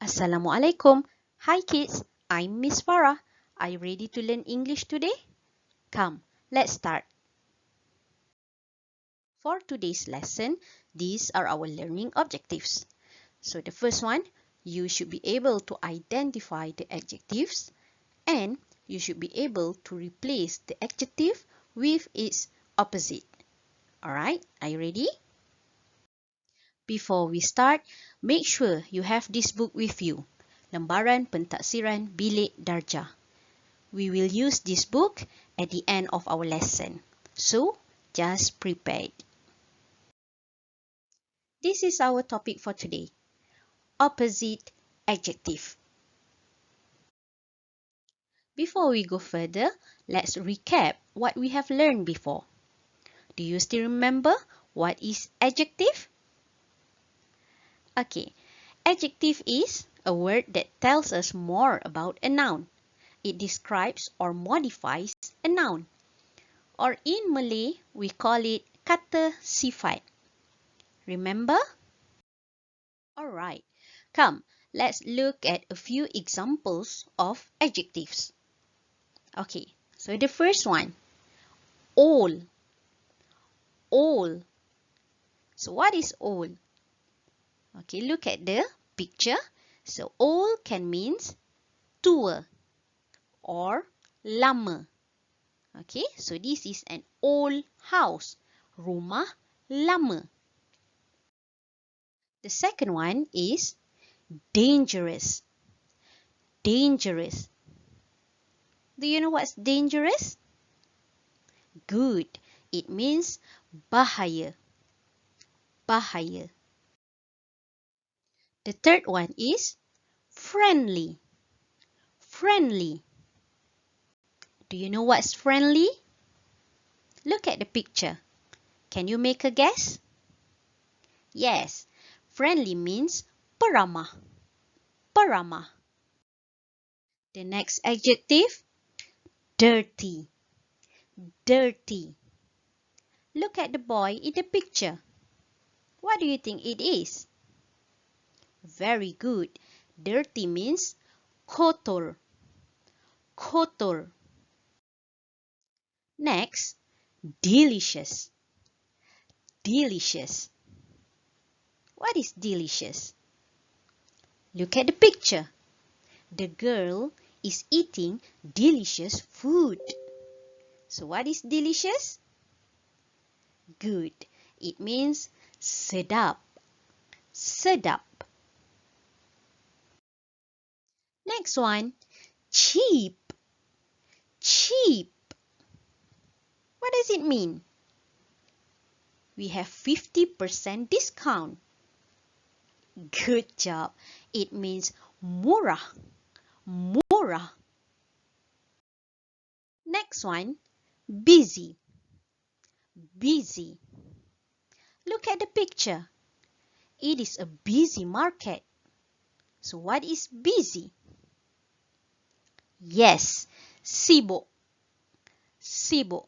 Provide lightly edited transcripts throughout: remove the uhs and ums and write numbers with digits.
Assalamualaikum. Hi kids, I'm Miss Farah. Are you ready to learn English today? Come, let's start. For today's lesson, these are our learning objectives. So the first one, you should be able to identify the adjectives and you should be able to replace the adjective with its opposite. Alright, are you ready? Before we start, make sure you have this book with you. Lembaran Pentaksiran Bilik Darjah. We will use this book at the end of our lesson. So, just prepare. This is our topic for today. Opposite adjective. Before we go further, let's recap what we have learned before. Do you still remember what is adjective? Okay, adjective is a word that tells us more about a noun. It describes or modifies a noun. Or in Malay, we call it kata sifat. Remember? Alright, come, let's look at a few examples of adjectives. Okay, so the first one, all. All. So what is all? Okay, look at the picture. So all can mean tua or lama. Okay, so this is an old house. Rumah lama. The second one is dangerous. Dangerous. Do you know what's dangerous? Good. It means bahaya. Bahaya. The third one is friendly. Friendly. Do you know what's friendly? Look at the picture. Can you make a guess? Yes. Friendly means peramah. Peramah. The next adjective, dirty. Dirty. Look at the boy in the picture. What do you think it is? Very good. Dirty means kotor. Kotor. Next, delicious. Delicious. What is delicious? Look at the picture. The girl is eating delicious food. So what is delicious? Good. It means sedap. Sedap. Next one, cheap. Cheap. What does it mean? We have 50% discount. Good job. It means murah. Murah. Next one, busy. Busy. Look at the picture. It is a busy market. So what is busy? Yes, sibuk. Sibuk.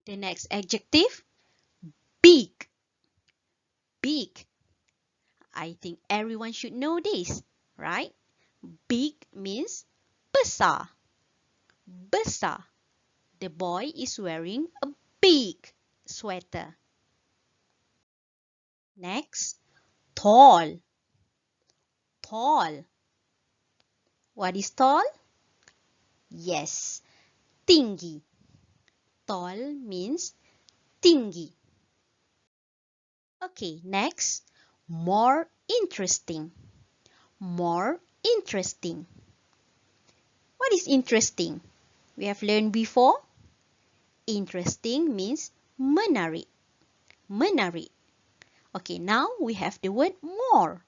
The next adjective, big. Big. I think everyone should know this, right? Big means besar. Besar. The boy is wearing a big sweater. Next, tall. Tall. What is tall? Yes, tinggi. Tall means tinggi. Okay, next, more interesting. More interesting. What is interesting? We have learned before. Interesting means menarik. Menarik. Okay, now we have the word more.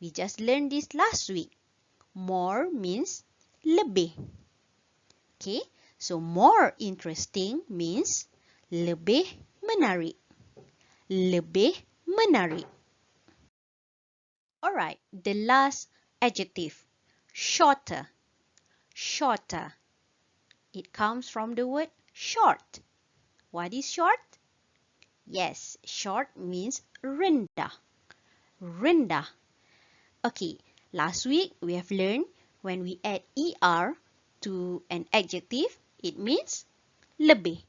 We just learned this last week. More means lebih. Okay, so more interesting means lebih menarik. Lebih menarik. Alright, the last adjective, shorter. Shorter. It comes from the word short. What is short? Yes, short means rendah. Rendah. Okay, last week we have learned when we add er to an adjective, it means lebih.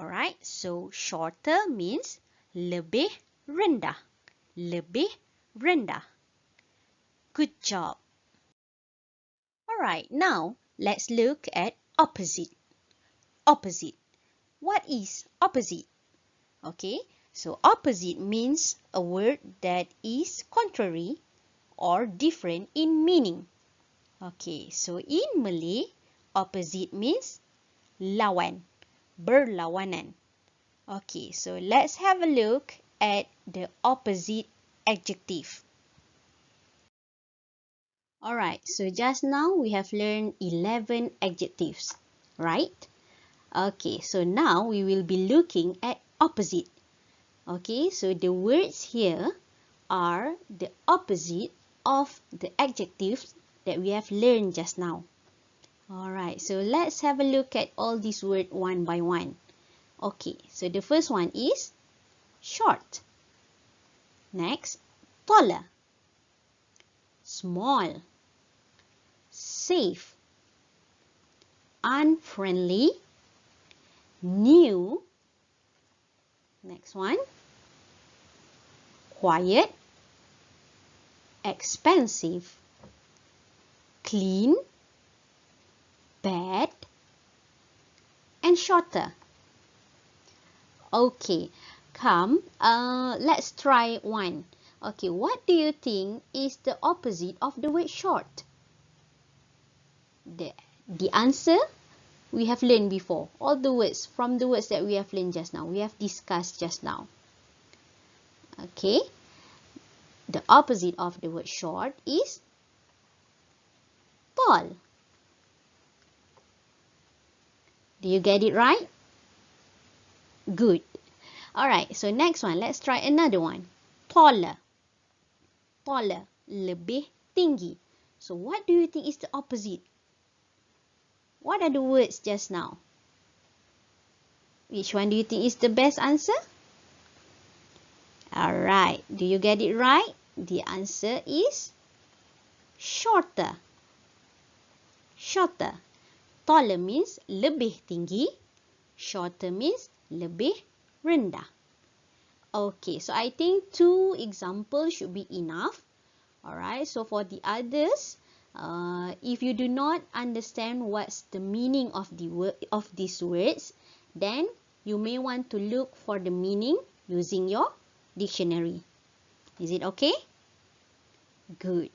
Alright, so shorter means lebih rendah. Lebih rendah. Good job. Alright, now let's look at opposite. Opposite. What is opposite? Okay, so opposite means a word that is contrary or different in meaning. Okay, so in Malay, opposite means lawan, berlawanan. Okay, so let's have a look at the opposite adjective. Alright, so just now we have learned 11 adjectives, right? Okay, so now we will be looking at opposite. Okay, so the words here are the opposite of the adjectives that we have learned just now. Alright, so let's have a look at all these words one by one. Okay, so the first one is short. Next, taller. Small. Safe. Unfriendly. New. Next one. Quiet. Expensive. Clean. Bad. And shorter. Okay, come, let's try one. Okay, what do you think is the opposite of the word short? The answer we have learned before. All the words from the words that we have learned just now. We have discussed just now. Okay, the opposite of the word short is tall. Do you get it right? Good. Alright, so next one, let's try another one. Taller. Taller, lebih tinggi. So what do you think is the opposite? What are the words just now? Which one do you think is the best answer? Alright, do you get it right? The answer is shorter. Shorter. Taller means lebih tinggi. Shorter means lebih rendah. Okay, so I think 2 examples should be enough. Alright, so for the others, if you do not understand what's the meaning of these words, then you may want to look for the meaning using your dictionary. Is it okay? Good.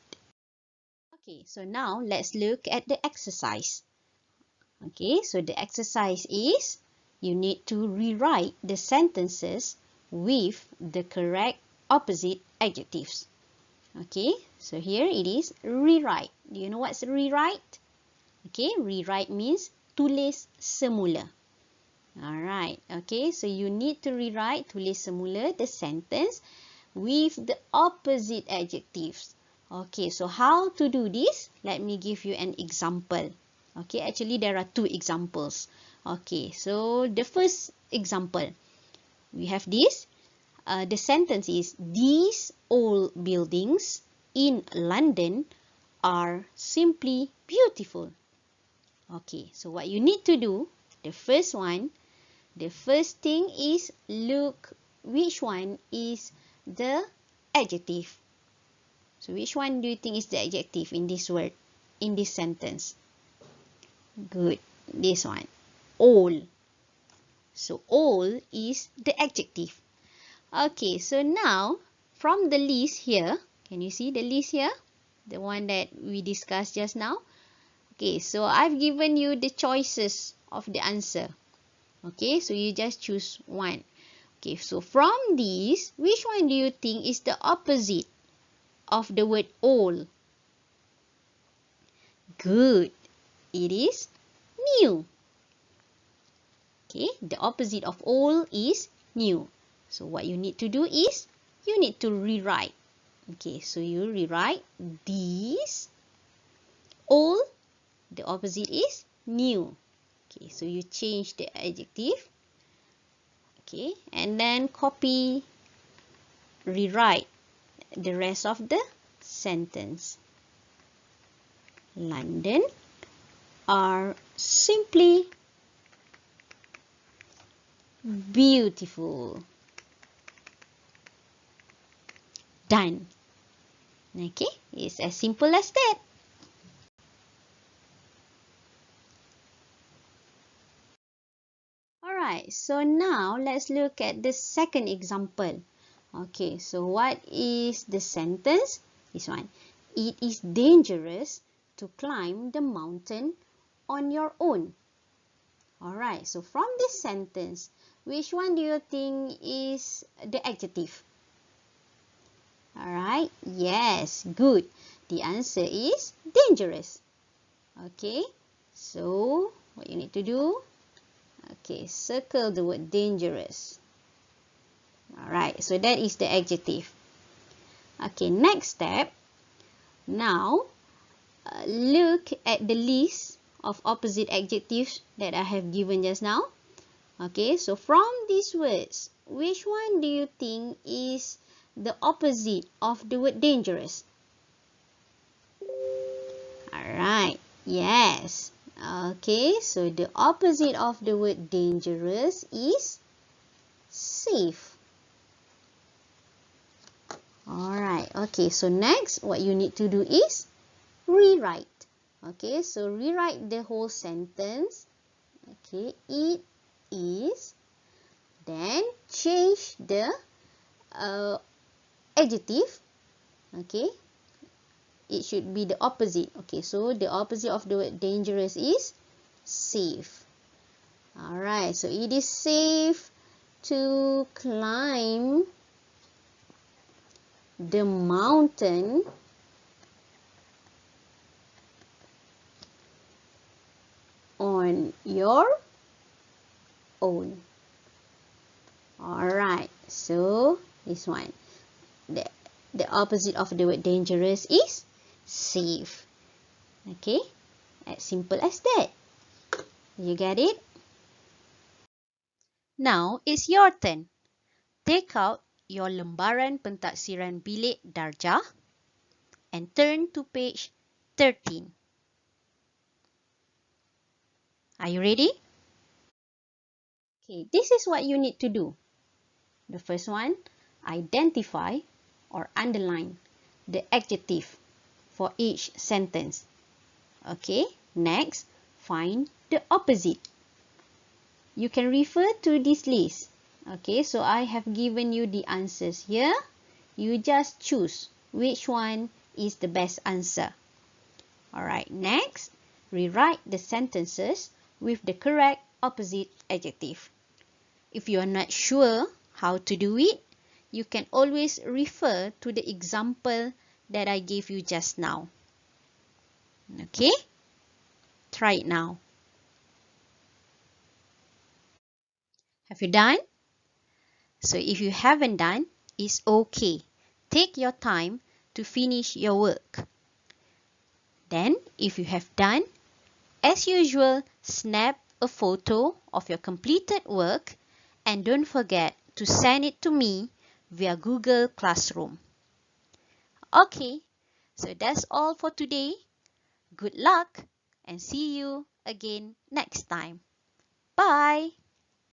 Okay, so now let's look at the exercise. Okay, so the exercise is you need to rewrite the sentences with the correct opposite adjectives. Okay, so here it is rewrite. Do you know what's rewrite? Okay, rewrite means tulis semula. Alright, okay, so you need to rewrite, tulis semula, the sentence with the opposite adjectives. Okay, so how to do this? Let me give you an example. Okay, actually there are 2 examples. Okay, so the first example, we have this. The sentence is, these old buildings in London are simply beautiful. Okay, so what you need to do, the first thing is look which one is the adjective. So which one do you think is the adjective in this word, in this sentence? Good, this one, old. So old is the adjective. Okay, so now from the list here, can you see the list here? The one that we discussed just now. Okay, so I've given you the choices of the answer. Okay, so you just choose one. Okay, so from these, which one do you think is the opposite of the word old? Good, it is new. Okay, the opposite of old is new. So what you need to do is, you need to rewrite. Okay, so you rewrite these old, the opposite is new. Okay, so you change the adjective. Okay, and then copy, rewrite the rest of the sentence. London are simply beautiful. Done. Okay, it's as simple as that. Alright, so now let's look at the second example. Okay, so what is the sentence? This one. It is dangerous to climb the mountain on your own. Alright, so from this sentence, which one do you think is the adjective? Alright, yes, good. The answer is dangerous. Okay, so what you need to do? Okay, circle the word dangerous. Alright, so that is the adjective. Okay, next step. Now, look at the list of opposite adjectives that I have given just now. Okay, so from these words, which one do you think is the opposite of the word dangerous? Alright, yes. Okay, so the opposite of the word dangerous is safe. Alright, okay, so next what you need to do is rewrite. Okay, so rewrite the whole sentence. Okay, it is. Then change the adjective. Okay, it should be the opposite. Okay, so the opposite of the word dangerous is safe. Alright, so it is safe to climb the mountain on your own. Alright, so this one. The opposite of the word dangerous is safe. Okay, as simple as that. You get it? Now it's your turn. Take out your lembaran pentaksiran bilik darjah and turn to page 13. Are you ready? Okay, this is what you need to do. The first one, identify or underline the adjective for each sentence. Okay, next, find the opposite. You can refer to this list. Okay, so I have given you the answers here. You just choose which one is the best answer. Alright, next, rewrite the sentences with the correct opposite adjective. If you are not sure how to do it, you can always refer to the example that I gave you just now. Okay? Try it now. Have you done? So if you haven't done, it's okay. Take your time to finish your work. Then, if you have done, as usual, snap a photo of your completed work and don't forget to send it to me via Google Classroom. Okay, so that's all for today. Good luck and see you again next time. Bye!